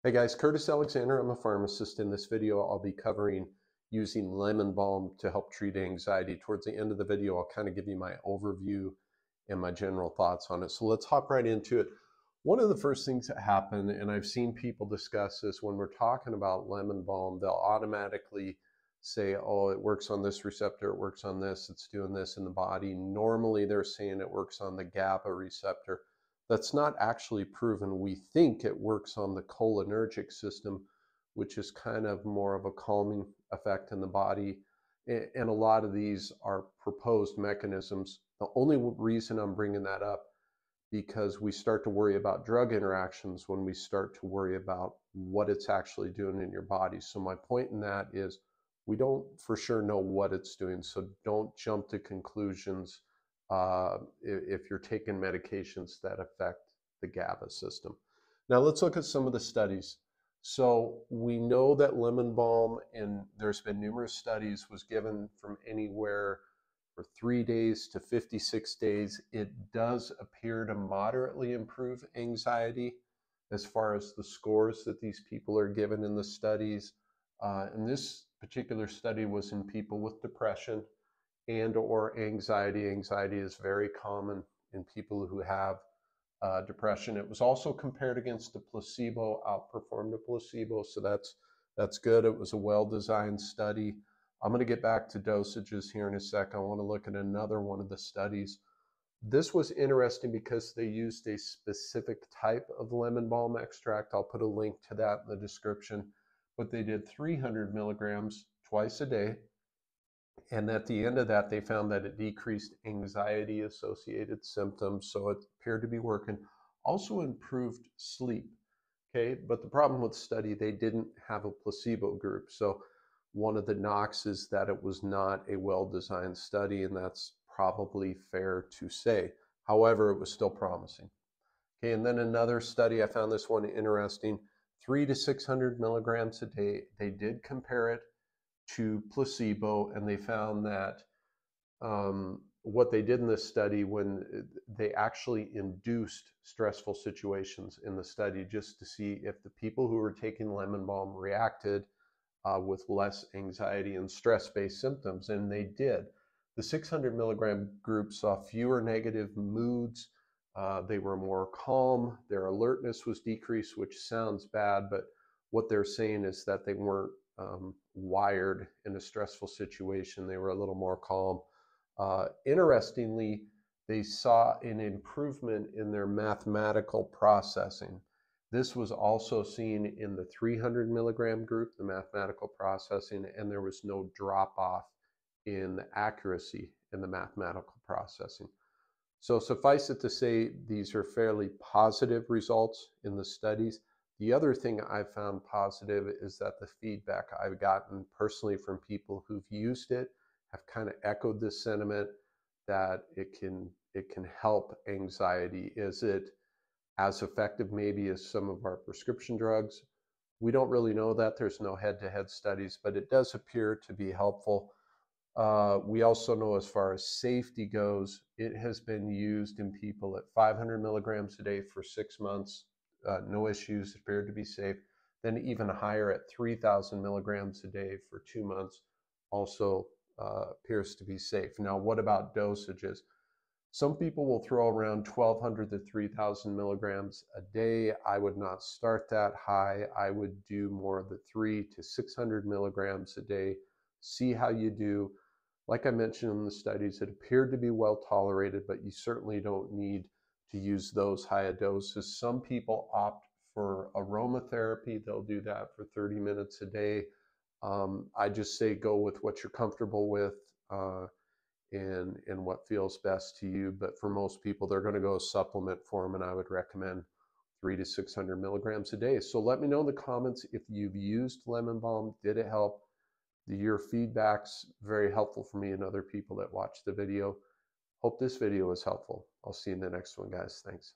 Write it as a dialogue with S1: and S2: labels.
S1: Hey guys, Curtis Alexander. I'm a pharmacist. In this video, I'll be covering using lemon balm to help treat anxiety. Towards the end of the video, I'll kind of give you my overview and my general thoughts on it. So let's hop right into it. One of the first things that happen, and I've seen people discuss this when we're talking about lemon balm, they'll automatically say, oh, it works on this receptor, it works on this, it's doing this in the body. Normally they're saying it works on the GABA receptor. That's not actually proven. We think it works on the cholinergic system, which is kind of more of a calming effect in the body. And a lot of these are proposed mechanisms. The only reason I'm bringing that up, because we start to worry about drug interactions when we start to worry about what it's actually doing in your body. So my point in that is we don't for sure know what it's doing. So don't jump to conclusions if you're taking medications that affect the GABA system. Now let's look at some of the studies. So we know that lemon balm, and there's been numerous studies, was given from anywhere for 3 days to 56 days. It does appear to moderately improve anxiety as far as the scores that these people are given in the studies. And this particular study was in people with depression and or anxiety. Anxiety is very common in people who have depression. It was also compared against a placebo, outperformed a placebo, so that's good. It was a well-designed study. I'm going to get back to dosages here in a sec. I want to look at another one of the studies. This was interesting because they used a specific type of lemon balm extract. I'll put a link to that in the description. But they did 300 milligrams twice a day. And at the end of that, they found that it decreased anxiety-associated symptoms, so it appeared to be working. Also improved sleep, okay? But the problem with the study, they didn't have a placebo group. So one of the knocks is that it was not a well-designed study, and that's probably fair to say. However, it was still promising. Okay, and then another study, I found this one interesting, 300 to 600 milligrams a day. They did compare it to placebo, and they found that what they did in this study, when they actually induced stressful situations in the study just to see if the people who were taking lemon balm reacted with less anxiety and stress-based symptoms, and they did. The 600 milligram group saw fewer negative moods. They were more calm. Their alertness was decreased, which sounds bad, but what they're saying is that they weren't wired in a stressful situation. They were a little more calm. Interestingly, they saw an improvement in their mathematical processing. This was also seen in the 300 milligram group, the mathematical processing, and there was no drop off in the accuracy in the mathematical processing. So suffice it to say, these are fairly positive results in the studies. The other thing I've found positive is that the feedback I've gotten personally from people who've used it have kind of echoed this sentiment that it can help anxiety. Is it as effective maybe as some of our prescription drugs? We don't really know that. There's no head-to-head studies, but it does appear to be helpful. We also know, as far as safety goes, it has been used in people at 500 milligrams a day for 6 months. No issues, appeared to be safe. Then even higher at 3,000 milligrams a day for 2 months, also appears to be safe. Now, what about dosages? Some people will throw around 1,200 to 3,000 milligrams a day. I would not start that high. I would do more of the 300 to 600 milligrams a day. See how you do. Like I mentioned in the studies, it appeared to be well tolerated, but you certainly don't need to use those high doses. Some people opt for aromatherapy. They'll do that for 30 minutes a day. I just say go with what you're comfortable with and what feels best to you. But for most people, they're going to go supplement form, and I would recommend 300 to 600 milligrams a day. So let me know in the comments if you've used lemon balm. Did it help? Your feedback's very helpful for me and other people that watch the video. Hope this video was helpful. I'll see you in the next one, guys. Thanks.